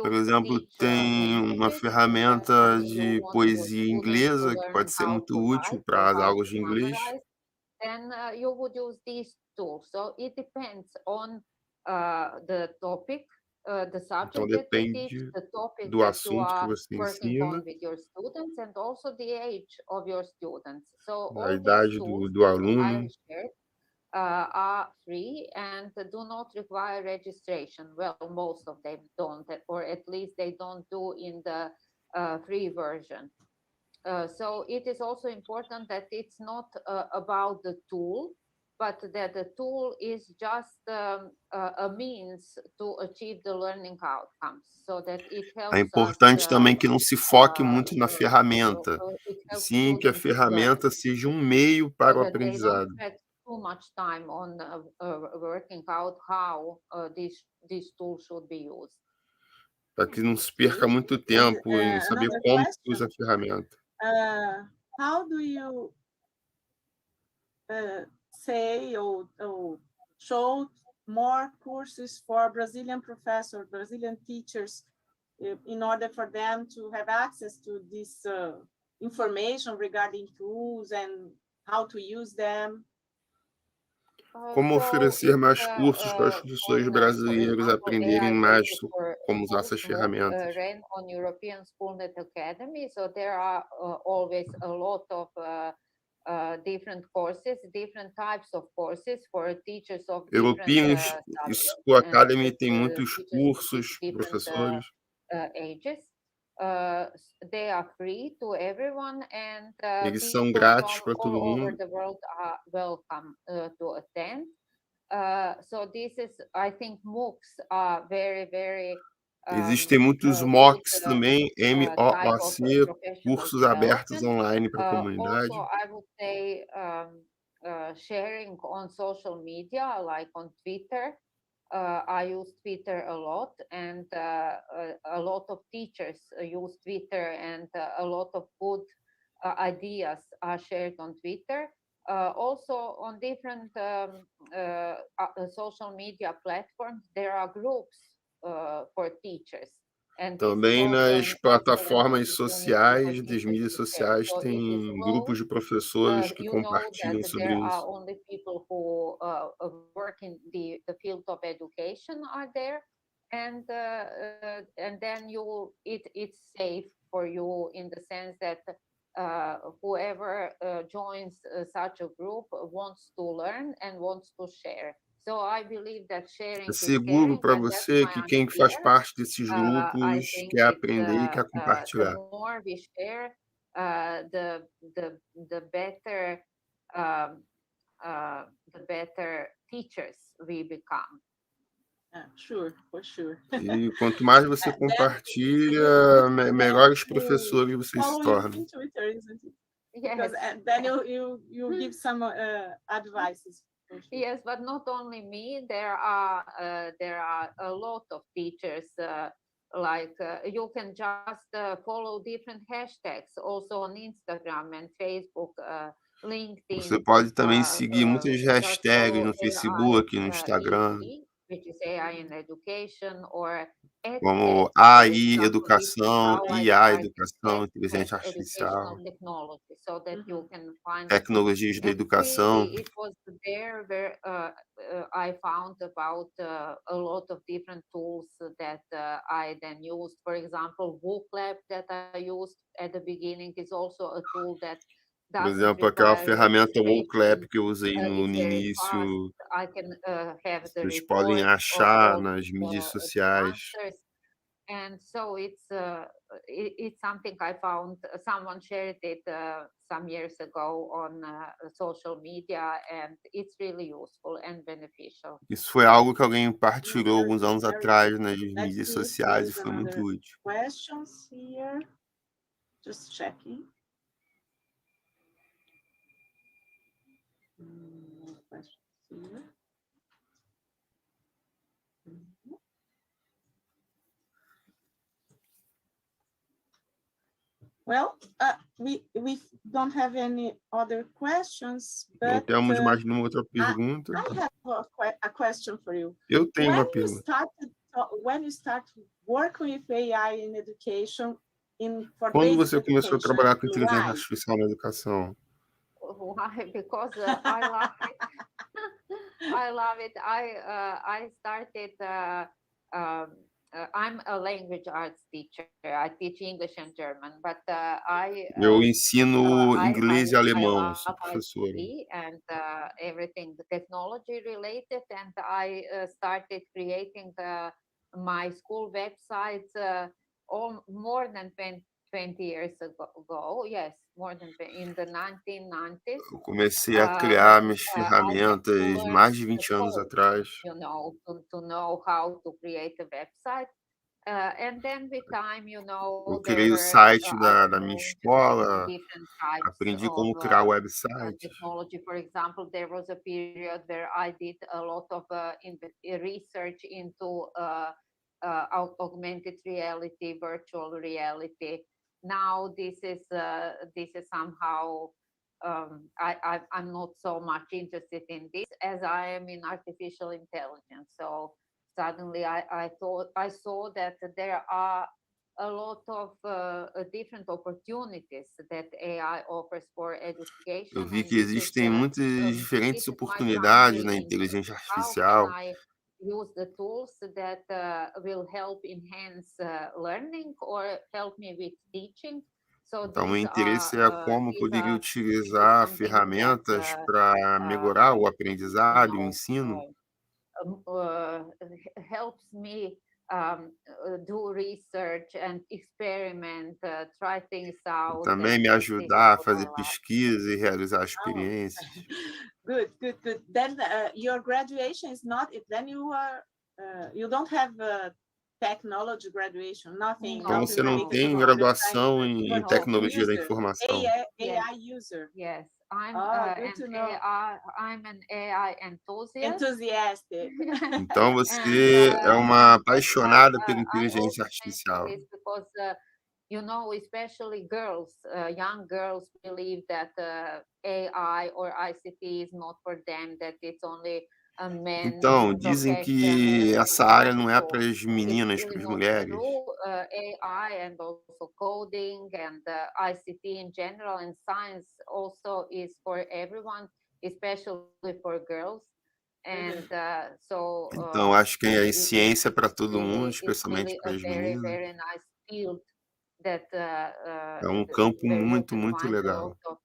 Por exemplo, tem uma ferramenta de poesia inglesa que pode ser muito útil para as aulas de inglês. Then you would use these tools. So it depends on the topic, the subject então, that you teach, the topic do that assunto you are que você working ensina, on with your students, and also the age of your students. So da all idade these tools do aluno. I shared are free and do not require registration. Well, most of them don't, or at least they don't do in the free version. So it is also important that it's not about the tool, but that the tool is just a means to achieve the learning outcomes, so that it helps É importante também que não se foque muito na ferramenta, it e helps sim que a students learn, ferramenta seja um meio para so o that they don't aprendizado. spend too much time on working out how this tool should be used. Para que não se perca muito tempo em saber Another como question. se usa a ferramenta. How do you say or show more courses for Brazilian professors, Brazilian teachers, in order for them to have access to this information regarding tools and how to use them? Como oferecer mais cursos para os professores brasileiros aprenderem mais como usar essas ferramentas? Ran on European Schoolnet Academy, so there are always a lot of different courses, different types of courses for teachers of European School Academy tem muitos cursos, professores. Ages. They are free to everyone, and Eles são people grátis from para todo all over mundo. the world are welcome to attend. So this is, I think, MOOCs are very, very Existem muitos MOOCs também, MOOC, cursos abertos online para a comunidade. Also, I would say sharing on social media, like on Twitter. I use Twitter a lot, and a lot of teachers use Twitter, and a lot of good ideas are shared on Twitter. Also, on different social media platforms, there are groups for teachers. And também nas plataformas sociais, das mídias sociais, tem grupos de professores que compartilham sobre isso. Only people who work in the field of education are there, and then it's safe for you in the sense that whoever joins such a group wants to learn and wants to share. So I believe that sharing is seguro para você que quem faz parte desses grupos quer aprender e quer compartilhar. The more we share, the better teachers we become. Sure, for sure. E quanto mais você compartilha, melhores professores vocês se tornam. Twitter, isn't it? Yes. Because then you give some advices. Yes, but not only me. There are a lot of teachers. Like you can just follow different hashtags also on Instagram and Facebook, LinkedIn. Você pode também seguir muitas hashtags no Facebook, no Instagram. Which is AI in Education, or como AI Educação, IA Educação, Inteligência Artificial, tecnologias da educação. It was there where I found about a lot of different tools that I then used. For example, WooClap that I used at the beginning is also a tool that por exemplo, aquela ferramenta WooClap que eu usei no início, vocês podem achar nas mídias sociais. And so it's something I found, someone shared it some years ago on social media, and it's really useful and beneficial. Isso foi algo que alguém partilhou alguns anos atrás nas mídias sociais e foi muito útil. Questions here? Just checking. Well, we don't have any other questions, but não temos mais nenhuma outra pergunta. I have a question for you. Eu tenho uma pergunta. When you start working with AI in education, quando você começou a trabalhar com inteligência artificial na educação? Why? Because I love it. I love it. I started. I'm a language arts teacher. I teach English and German, but eu ensino inglês e alemão, sou professora. And everything technology related, and I started creating my school websites more than 20 years ago. Yes, in the 1990s. Eu comecei a criar minhas I had to ferramentas learn mais de the 20 anos code, atrás. you know, to know how to create a website. And then with time, you know, Eu there criei o were, site I da minha moved escola, different types aprendi of como criar websites. technology. For example, there was a period where I did a lot of research into augmented reality, virtual reality. Now this is somehow I'm not so much interested in this as I am in artificial intelligence. So suddenly I saw that there are a lot of different opportunities that AI offers for education. Eu vi And que existem muitas diferentes this is my oportunidades primary na interest. inteligência How can artificial. I use the tools that will help enhance learning or help me with teaching? So Então, meu these interesse é are como eu these poderia are utilizar something ferramentas that para melhorar o you aprendizado e o know, ensino. helps me do research and experiment, try things out. Também me And this is ajudar a what I fazer like. pesquisa e realizar experiências. Good. Then your graduation is not. Then you are. You don't have a technology graduation. Nothing. Então, você não related tem to graduação em you're just tecnologia da user, informação. AI user. Yes, I'm Good to know. I'm an AI enthusiast. Enthusiastic. Então, você é uma apaixonada pela I inteligência also artificial. mention this because you know, especially girls, young girls believe that AI or ICT is not for them, that it's only a man Então, dizem profession que or essa área não é so. para as It's meninas, para really as not mulheres. true. AI and also coding and ICT in general and science also is for everyone, especially for girls. And so Então, acho que a it- ciência é para it's todo mundo, it's especialmente really para a as very, meninas. very nice field that É um campo where you muito, can muito find a legal. lot of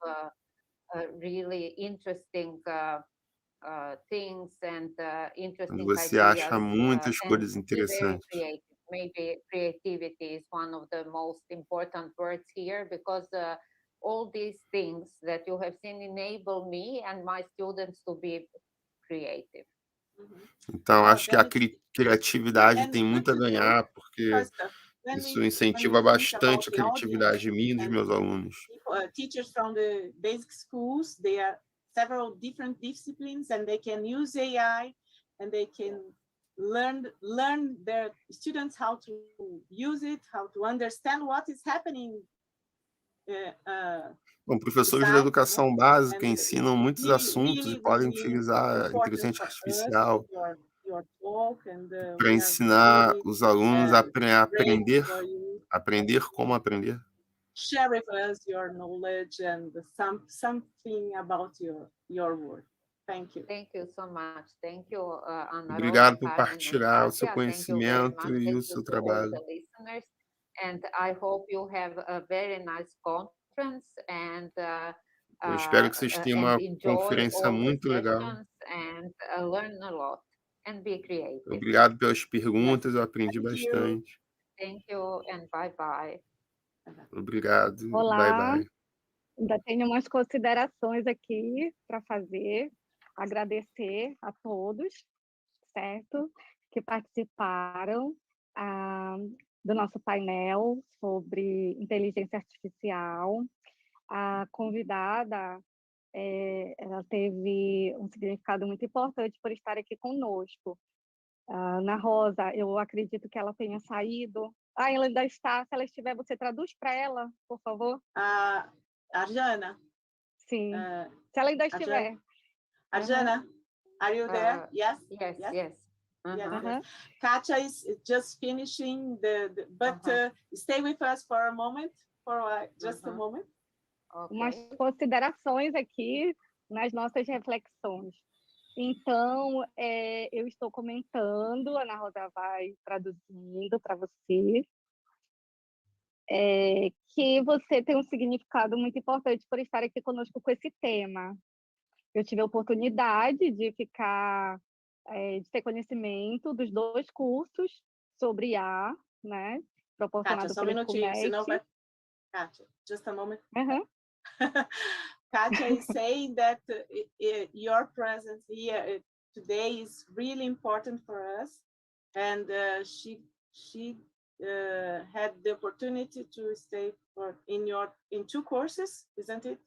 really interesting things and Onde interesting você ideas acha muitas and coisas be very interessantes. creative. Maybe creativity is one of the most important words here because all these things that you have seen enable me and my students to be creative. Então, acho que a criatividade tem muito a ganhar, porque isso incentiva bastante a criatividade minha e dos meus alunos. Teachers from the basic schools, they are several different disciplines, and they can use AI, and they can learn their students how to use it, how to understand what is happening. Bom, professores de educação básica ensinam muitos assuntos e podem utilizar a inteligência artificial para ensinar os alunos a aprender como aprender. Share with us your knowledge and something about your work. Thank you. Thank you so much. Thank you, Ana Obrigado Rosa, por Carmen, partilhar o and seu Katia. Thank you very much. conhecimento e Thank o you seu to all trabalho. the listeners. And I hope you have a very nice conference and Eu espero que vocês tenham uma enjoy conferência all the muito legal. sessions and learn a lot and be creative. Obrigado pelas perguntas, eu aprendi bastante. Thank you and bye-bye. Obrigado. Olá. Bye, bye. Ainda tenho umas considerações aqui para fazer. Agradecer a todos, certo? Que participaram do nosso painel sobre inteligência artificial. A convidada, ela teve um significado muito importante por estar aqui conosco. Ana Rosa, eu acredito que ela tenha saído. Ela ainda está. Se ela estiver, você traduz para ela, por favor? Arjana. Sim. Se ela ainda estiver. Arjana, are you there? Yes. Yes. Yes. Katia is just finishing but stay with us for a moment, just a moment. Okay. Umas considerações aqui nas nossas reflexões. Então, eu estou comentando, a Ana Rosa vai traduzindo para você, que você tem um significado muito importante por estar aqui conosco com esse tema. Eu tive a oportunidade de de ter conhecimento dos 2 cursos sobre IA, né? Proporcionado Katia, só um minutinho, senão vai... Katia, just a moment. Katia is saying that your presence here today is really important for us, and she had the opportunity to stay in 2 courses, isn't it?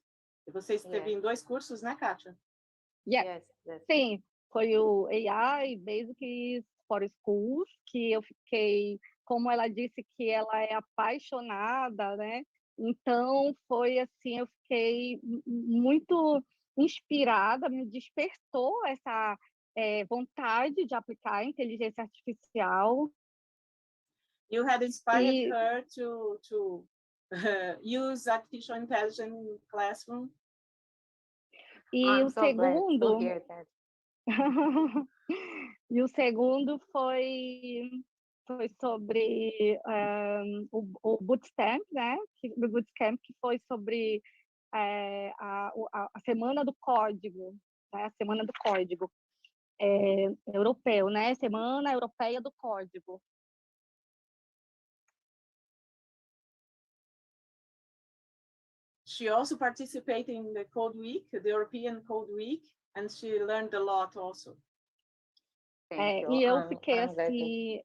Você esteve em 2 cursos, né, Katia? Yes. Sim, foi o AI Basics for Schools, que eu fiquei, como ela disse que ela é apaixonada, né? Então, foi assim, eu fiquei muito inspirada, me despertou essa vontade de aplicar a inteligência artificial. You had inspired her to use artificial intelligence in classroom. E o segundo e o segundo foi sobre o bootcamp, né? O bootcamp que foi sobre a semana do código, né? A semana do código europeu, né? Semana Europeia do Código. She also participated in the Code Week, the European Code Week, and she learned a lot also. E eu fiquei assim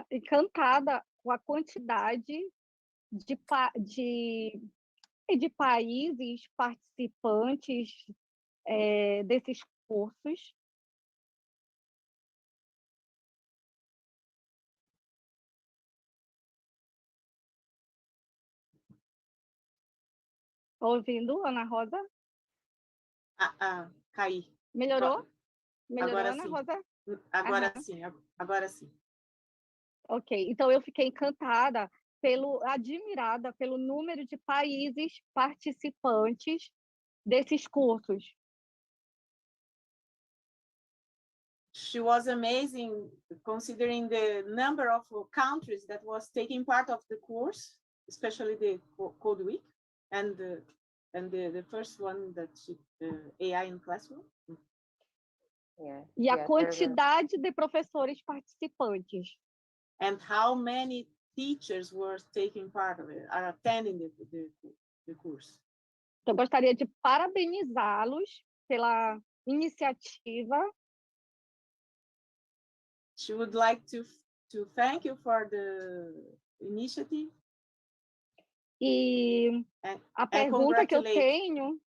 encantada com a quantidade de países participantes desses cursos. Ouvindo, Ana Rosa? Caí. Melhorou? Melhorou, Agora Ana sim. Rosa? Agora sim. Ok, então eu fiquei encantada, admirada pelo número de países participantes desses cursos. She was amazing considering the number of countries that was taking part of the course, especially the Code Week and the first one that AI in Classroom. E a quantidade de professores participantes. And how many teachers were taking part of it, are attending the course. Então, eu gostaria de parabenizá-los pela iniciativa. She would like to thank you for the initiative. E a pergunta que eu tenho,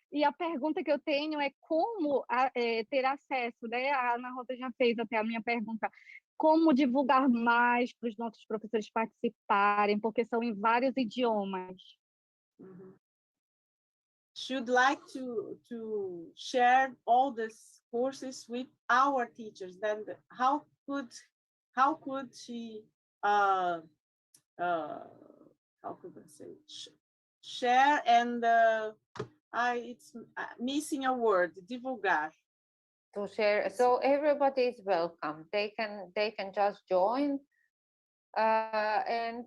e a pergunta que eu tenho é como ter acesso, né? A Ana Rosa já fez até a minha pergunta, como divulgar mais para os nossos professores participarem, porque são em vários idiomas. Should like to share all these courses with our teachers. Then how could she how could I say share and it's missing a word, divulgar. To share, so everybody is welcome. They can just join and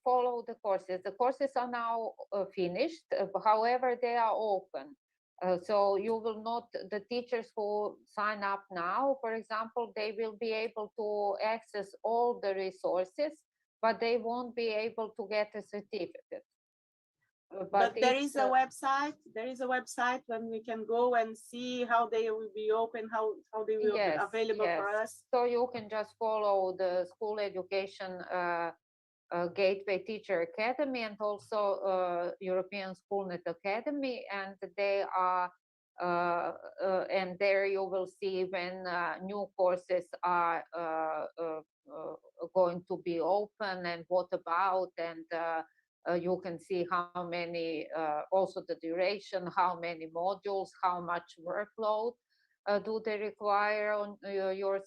follow the courses. The courses are now finished, however, they are open. So you will not, the teachers who sign up now, for example, they will be able to access all the resources, but they won't be able to get a certificate. But there is a website. There is a website when we can go and see how they will be open, how they will be available for us. So you can just follow the School Education Gateway Teacher Academy and also European SchoolNet Academy, and they are and there you will see when new courses are going to be open and what about, and you can see how many, also the duration, how many modules, how much workload do they require on your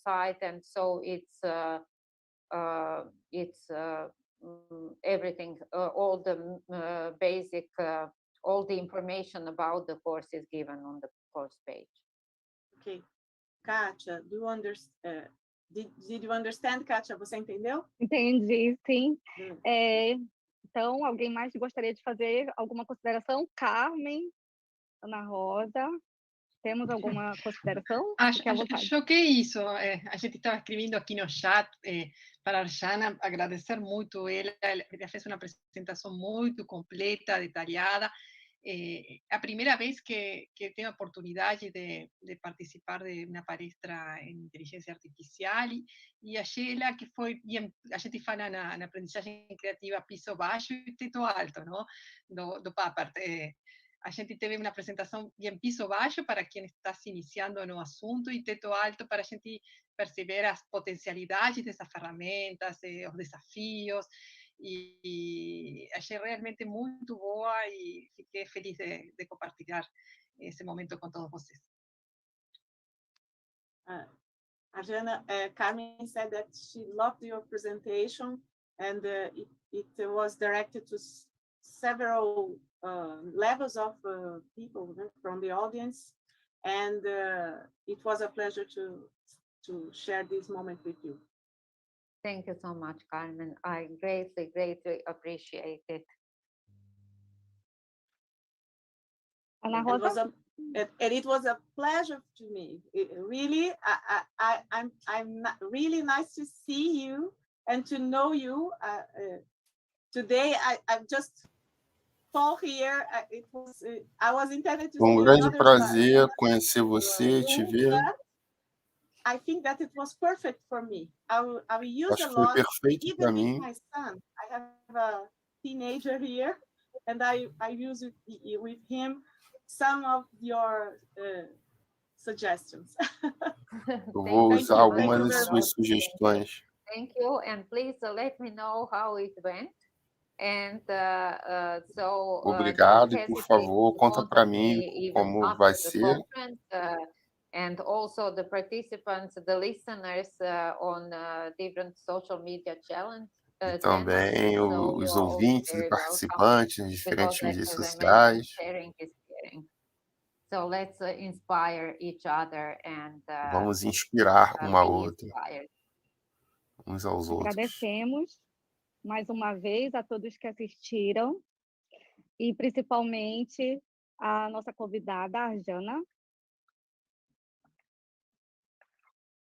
site, and so it's everything, all the basic, all the information about the course is given on the course page. Okay, Katia, do you understand? Did you understand, Katia? Você entendeu? Entendi, sim. Então, alguém mais gostaria de fazer alguma consideração? Carmen, Ana Rosa. Temos alguma consideração? Acho, Fique à vontade. acho que é isso. A gente estava escrevendo aqui no chat para a Arjana, agradecer muito ela fez uma apresentação muito completa, detalhada. A primeira vez que tenho a oportunidade de participar de uma palestra em inteligência artificial e achei ela que foi bem, a gente fala na aprendizagem criativa piso baixo e teto alto, não? Do Papert. A gente teve uma apresentação bem piso baixo para quem está se iniciando no assunto e teto alto para a gente perceber as potencialidades dessas ferramentas, os desafios, e achei realmente muito boa e fiquei feliz de compartilhar esse momento com todos vocês. Arjana, Carmen said that she loved your presentation, and it was directed to several levels of people from the audience, and it was a pleasure to share this moment with you. Thank you so much, Carmen. I greatly, greatly appreciate it. Ana Rosa? And it was a pleasure to me. Really, I'm really nice to see you and to know you. Today, I just fall here. I was intended to. Foi um grande prazer conhecer você, te ver. I think that it was perfect for me. I will use Acho a que foi lot, perfeito para even mim. with my son. I have a teenager here, and I use with him some of your suggestions. Eu vou usar algumas das suas sugestões. Thank you, and please let me know how it went. And so Obrigado, e por favor, conta para mim como vai ser. And also the participants, the listeners on different social media channels. E também os ouvintes e participantes nas diferentes mídias sociais. So let's inspire each other and vamos inspirar uma a outra, uns aos outros. Agradecemos mais uma vez a todos que assistiram e principalmente a nossa convidada, a Arjana,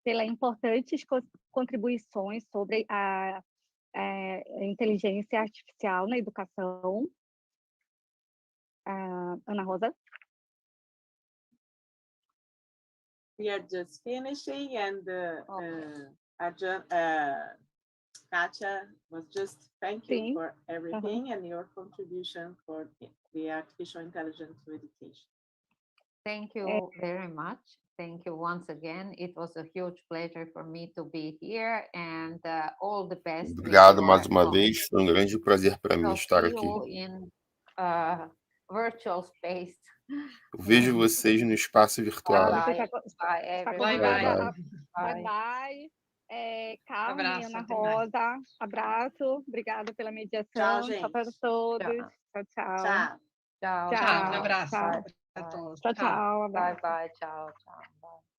pelas importantes contribuições sobre a inteligência artificial na educação. Ana Rosa? We are just finishing, and Katia was just thank you for everything and your contribution for the artificial intelligence to education. Thank you very much. Thank you once again. It was a huge pleasure for me to be here, and all the best. Obrigado mais uma vez. Foi um grande prazer para mim estar aqui. In virtual space. Eu vejo vocês no espaço virtual. Bye. Carmen, Ana Rosa, abraço. Obrigada pela mediação. Tchau para todos. Tchau. Um abraço. Tchau. Abraço. Bye. Ciao. Bye.